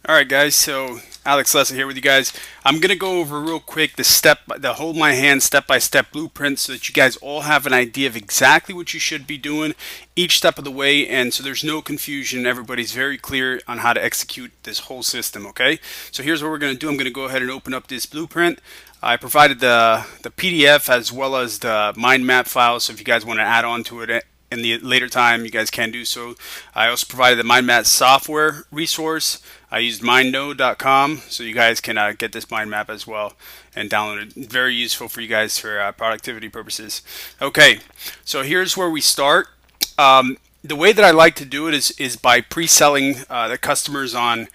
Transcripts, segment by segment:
Alright guys, so Alex Lessa here with you guys. I'm going to go over real quick the hold my hand step-by-step blueprint so that you guys all have an idea of exactly what you should be doing each step of the way, and so there's no confusion. Everybody's very clear on how to execute this whole system, okay? So here's what we're going to do. I'm going to go ahead and open up this blueprint. I provided the PDF as well as the mind map file, so if you guys want to add on to it in the later time, you guys can do so. I also provided the mind map software resource. I used mindnode.com, so you guys can get this mind map as well and download it. Very useful for you guys for productivity purposes. Okay, so here's where we start. The way that I like to do it is by pre-selling the customers on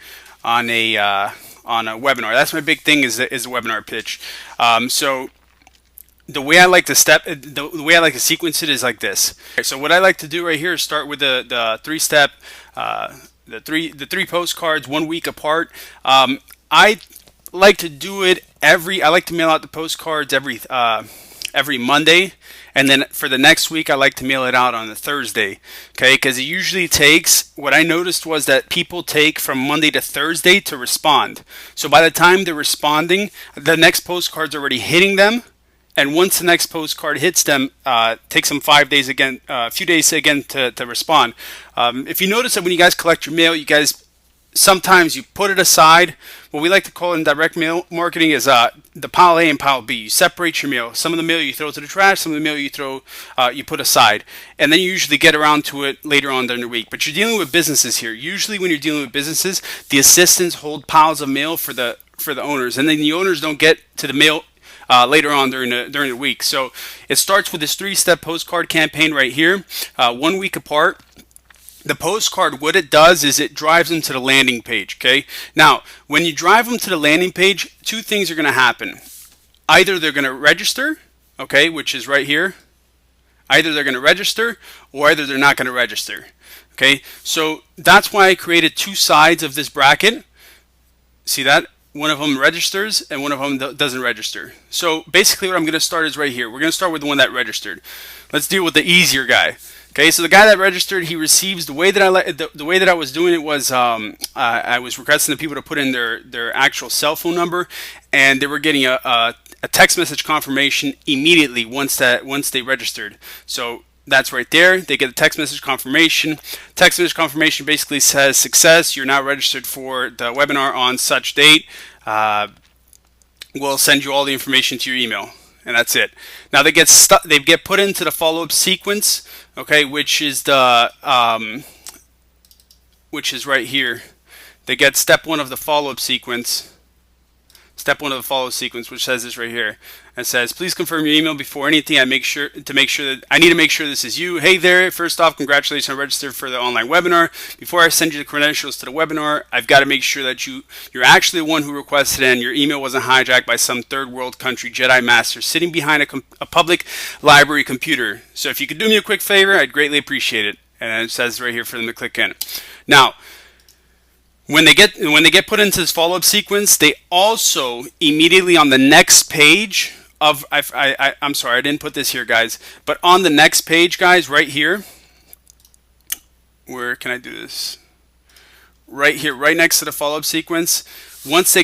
a webinar. That's my big thing is the webinar pitch. So the way I like to sequence it is like this. Okay, so what I like to do right here is start with the three-step. The three postcards 1 week apart. I like to do it I like to mail out the postcards every Monday, and then for the next week I like to mail it out on the Thursday. Okay, because it usually takes, what I noticed was that people take from Monday to Thursday to respond. So by the time they're responding, the next postcard's already hitting them. And once the next postcard hits them, takes them 5 days again, a few days again to respond. If you notice that when you guys collect your mail, you guys sometimes you put it aside. What we like to call in direct mail marketing is the pile A and pile B. You separate your mail. Some of the mail you throw to the trash, some of the mail you put aside, and then you usually get around to it later on during the week. But you're dealing with businesses here. Usually, when you're dealing with businesses, the assistants hold piles of mail for the owners, and then the owners don't get to the mail later on during the week. So it starts with this three-step postcard campaign right here, 1 week apart. The postcard, what it does is it drives them to the landing page. Okay. Now, when you drive them to the landing page, two things are going to happen. Either they're going to register, okay, which is right here. Either they're going to register, or either they're not going to register. Okay. So that's why I created two sides of this bracket. See that? One of them registers and one of them doesn't register. So basically what I'm going to start is right here. We're going to start with the one that registered. Let's deal with the easier guy. Okay, so the guy that registered, he receives, the way that I was doing it was I was requesting the people to put in their actual cell phone number, and they were getting a text message confirmation immediately once they registered. So that's right there. They get a text message confirmation. Text message confirmation basically says, success, you're now registered for the webinar on such date. We'll send you all the information to your email. And that's it. Now they get put into the follow-up sequence, okay, which is right here. They get step one of the follow-up sequence. Step one of the follow sequence, which says this right here. It says, please confirm your email before anything. I need to make sure this is you. Hey there, first off, congratulations on registering for the online webinar. Before I send you the credentials to the webinar, I've got to make sure that you're actually the one who requested it and your email wasn't hijacked by some third world country Jedi master sitting behind a public library computer. So if you could do me a quick favor, I'd greatly appreciate it. And it says right here for them to click in. Now, when they get put into this follow-up sequence, they also immediately on the next page of I'm sorry, I didn't put this here, guys, but on the next page, guys, right here, where can I do this? Right here, right next to the follow-up sequence. Once they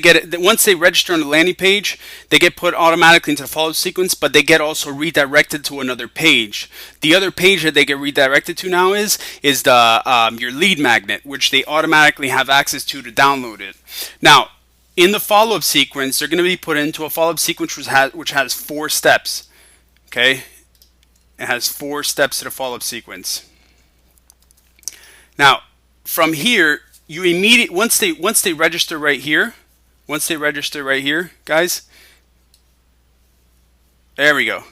register on the landing page, they get put automatically into the follow-up sequence, but they get also redirected to another page. The other page that they get redirected to now is the your lead magnet, which they automatically have access to download it. Now, in the follow-up sequence, they're going to be put into a follow-up sequence which has 4 steps. Okay, it has 4 steps to the follow-up sequence. Now, from here, you once they register right here, guys, there we go.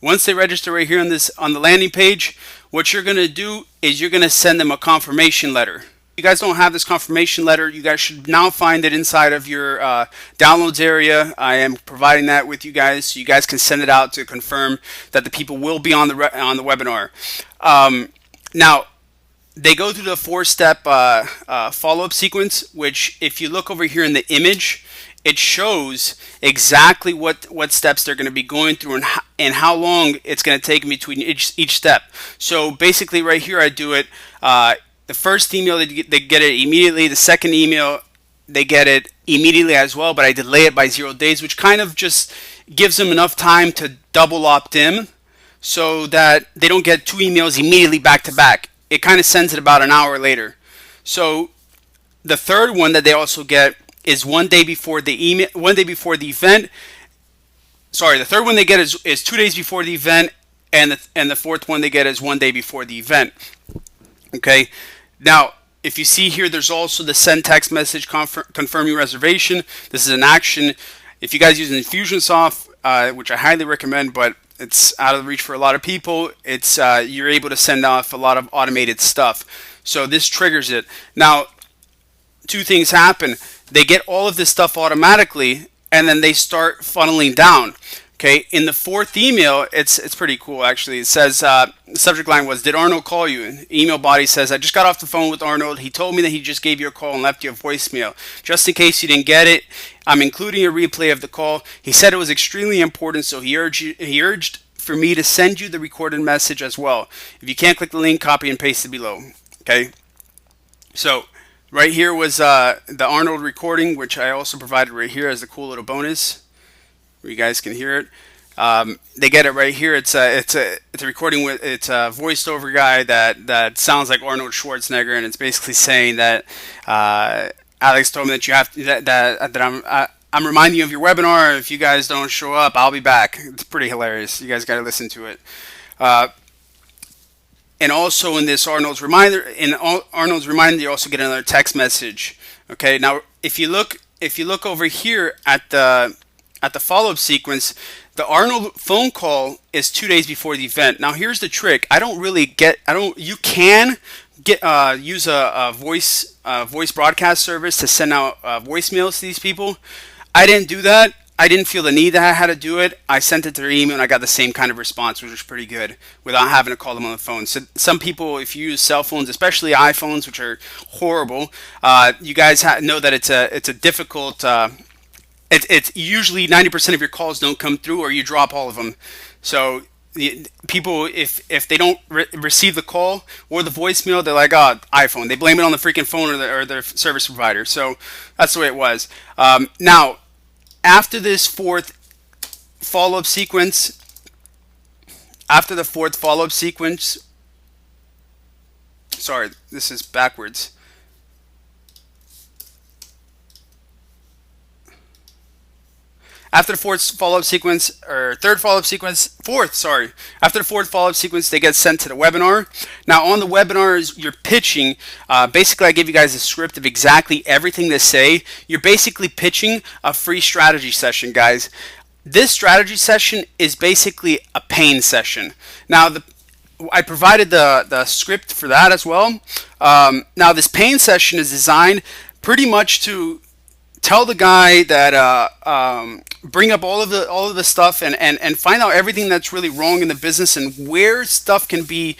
Once they register right here on the landing page, what you're going to do is you're going to send them a confirmation letter. If you guys don't have this confirmation letter, you guys should now find it inside of your downloads area. I am providing that with you guys, so you guys can send it out to confirm that the people will be on the webinar. Now, they go through the 4-step follow-up sequence, which if you look over here in the image, it shows exactly what steps they're going to be going through and how long it's going to take in between each step. So basically right here I do it, the first email they get it immediately, the second email they get it immediately as well, but I delay it by 0 days, which kind of just gives them enough time to double opt in so that they don't get 2 emails immediately back to back. It kind of sends it about an hour later. So the third one that they also get is 1 day before the email, 1 day before the event. Sorry, the third one they get is 2 days before the event, and the fourth one they get is 1 day before the event. Okay. Now, if you see here, there's also the send text message confirming reservation. This is an action. If you guys use Infusionsoft, which I highly recommend, but it's out of reach for a lot of people, it's you're able to send off a lot of automated stuff. So this triggers it. Now, 2 things happen. They get all of this stuff automatically, and then they start funneling down. Okay, in the 4th email, it's pretty cool actually. It says the subject line was, "Did Arnold call you?" And email body says, "I just got off the phone with Arnold. He told me that he just gave you a call and left you a voicemail. Just in case you didn't get it, I'm including a replay of the call. He said it was extremely important, so he urged for me to send you the recorded message as well. If you can't click the link, copy and paste it below." Okay, so right here was the Arnold recording, which I also provided right here as a cool little bonus, where you guys can hear it. They get it right here. It's a recording with, it's a voiced over guy that sounds like Arnold Schwarzenegger, and it's basically saying that Alex told me that you have to, that I'm reminding you of your webinar. If you guys don't show up, I'll be back. It's pretty hilarious. You guys got to listen to it. And also in this Arnold's reminder, you also get another text message. Okay, now if you look over here at the follow-up sequence, the Arnold phone call is 2 days before the event. Now here's the trick. You can use a voice broadcast service to send out voicemails to these people. I didn't do that. I didn't feel the need that I had to do it. I sent it to their email and I got the same kind of response, which was pretty good, without having to call them on the phone. So some people, if you use cell phones, especially iPhones, which are horrible, you guys know that it's a difficult. It's usually 90% of your calls don't come through, or you drop all of them. So people, if they don't receive the call or the voicemail, they're like, "Oh, iPhone." They blame it on the freaking phone or their service provider. So that's the way it was. Now, after this 4th follow-up sequence, sorry, this is backwards. After the 4th follow-up sequence, or 3rd follow-up sequence, 4th, sorry. After the 4th follow-up sequence, they get sent to the webinar. Now, on the webinars, you're pitching. Basically, I give you guys a script of exactly everything to say. You're basically pitching a free strategy session, guys. This strategy session is basically a pain session. Now, I provided the script for that as well. Now, this pain session is designed pretty much to tell the guy that bring up all of the stuff and find out everything that's really wrong in the business and where stuff can be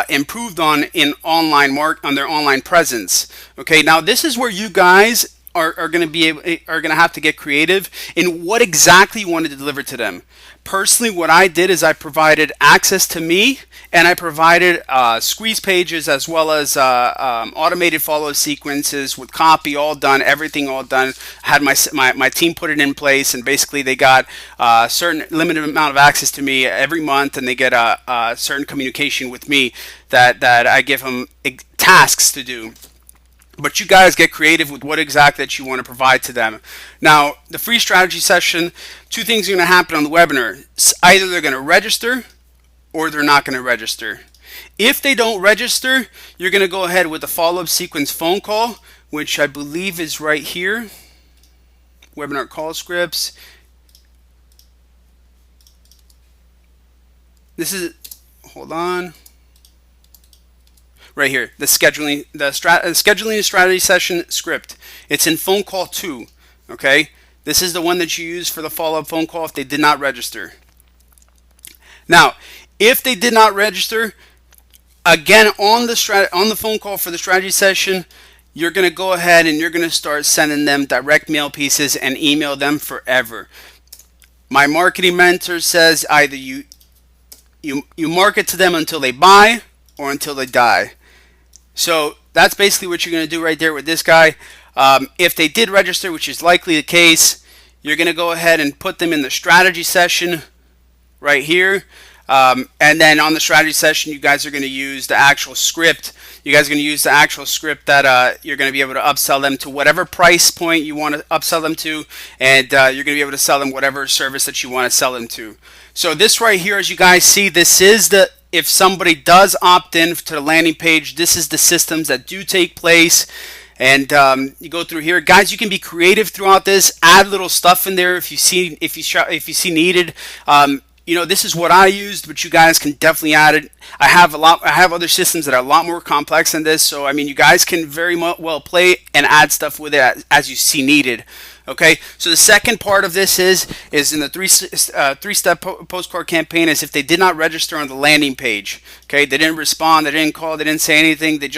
improved on on their online presence. Okay, now this is where you guys are going to have to get creative in what exactly you want to deliver to them. Personally, what I did is I provided access to me, and I provided squeeze pages as well as automated follow sequences with copy all done, everything all done. I had my team put it in place, and basically they got a certain limited amount of access to me every month, and they get a certain communication with me that I give them tasks to do. But you guys get creative with what exactly that you want to provide to them. Now, the free strategy session, 2 things are going to happen on the webinar. Either they're going to register or they're not going to register. If they don't register, you're going to go ahead with the follow-up sequence phone call, which I believe is right here. Webinar call scripts. This is, hold on. Right here, the scheduling strategy session script. It's in phone call 2. Okay, this is the one that you use for the follow-up phone call if they did not register. Now, if they did not register, again on the phone call for the strategy session, you're going to go ahead and you're going to start sending them direct mail pieces and email them forever. My marketing mentor says either you market to them until they buy or until they die. So that's basically what you're going to do right there with this guy. If they did register, which is likely the case, you're going to go ahead and put them in the strategy session right here. And then on the strategy session, you guys are going to use the actual script. You guys are going to use the actual script that you're going to be able to upsell them to whatever price point you want to upsell them to, and you're going to be able to sell them whatever service that you want to sell them to. So this right here, as you guys see, this is the, if somebody does opt in to the landing page, this is the systems that do take place. And you go through here, guys. You can be creative throughout this. Add little stuff in there if you see needed. You know, this is what I used, but you guys can definitely add it. I have other systems that are a lot more complex than this, so I mean, you guys can very well play and add stuff with it as you see needed. Okay, so the second part of this is in the three-step postcard campaign is if they did not register on the landing page. Okay, they didn't respond, they didn't call, they didn't say anything, they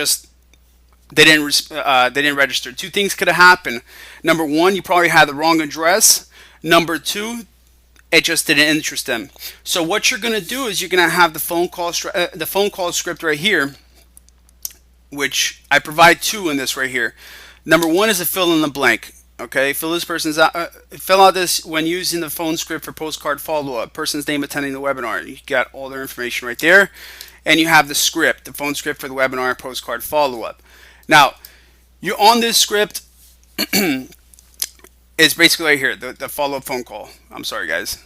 didn't register. Two things could have happened. Number one, you probably had the wrong address. Number two, it just didn't interest them. So what you're going to do is you're going to have the phone call script right here, which I provide two in this right here. Number one is a fill in the blank. Okay, fill out this when using the phone script for postcard follow-up. Person's name attending the webinar. You got all their information right there, and you have the script, the phone script for the webinar postcard follow-up. Now, you're on this script. It's basically right here, the follow-up phone call. I'm sorry, guys.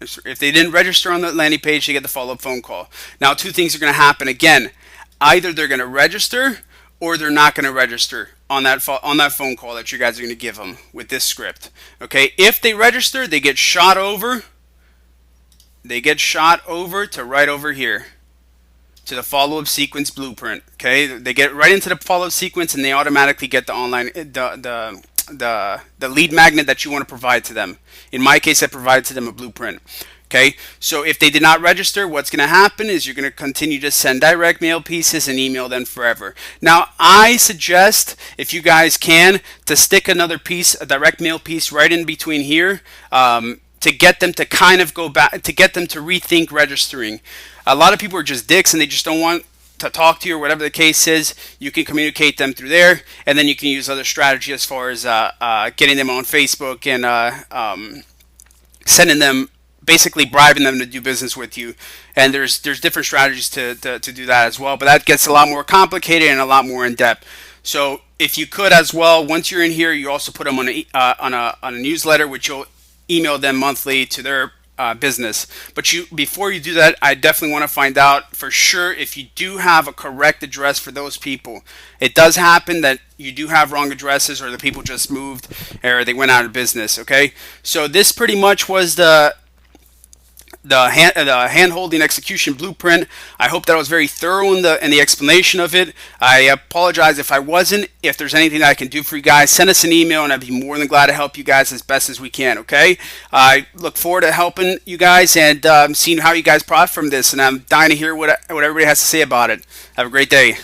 If they didn't register on the landing page, they get the follow-up phone call. Now, two things are going to happen. Again, either they're going to register or they're not going to register on that phone call that you guys are going to give them with this script. Okay, if they register, they get shot over. They get shot over to right over here, to the follow-up sequence blueprint. Okay, they get right into the follow-up sequence, and they automatically get the online the lead magnet that you want to provide to them. In my case, I provide to them a blueprint. Okay, so if they did not register, what's going to happen is you're going to continue to send direct mail pieces and email them forever. Now, I suggest, if you guys can, to stick another piece, a direct mail piece, right in between here, to get them to kind of go back, to get them to rethink registering. A lot of people are just dicks and they just don't want to talk to you, or whatever the case is. You can communicate them through there, and then you can use other strategy as far as getting them on Facebook and sending them, basically bribing them to do business with you. And there's different strategies to do that as well, but that gets a lot more complicated and a lot more in depth. So if you could as well, once you're in here, you also put them on a newsletter, which you'll email them monthly to their business. But before you do that, I definitely want to find out for sure if you do have a correct address for those people. It does happen that you do have wrong addresses, or the people just moved, or they went out of business. Okay, so this pretty much was the hand-holding execution blueprint. I hope that I was very thorough in the explanation of it. I apologize if I wasn't. If there's anything that I can do for you guys, send us an email and I'd be more than glad to help you guys as best as we can. Okay, I look forward to helping you guys and seeing how you guys profit from this, and I'm dying to hear what everybody has to say about it. Have a great day.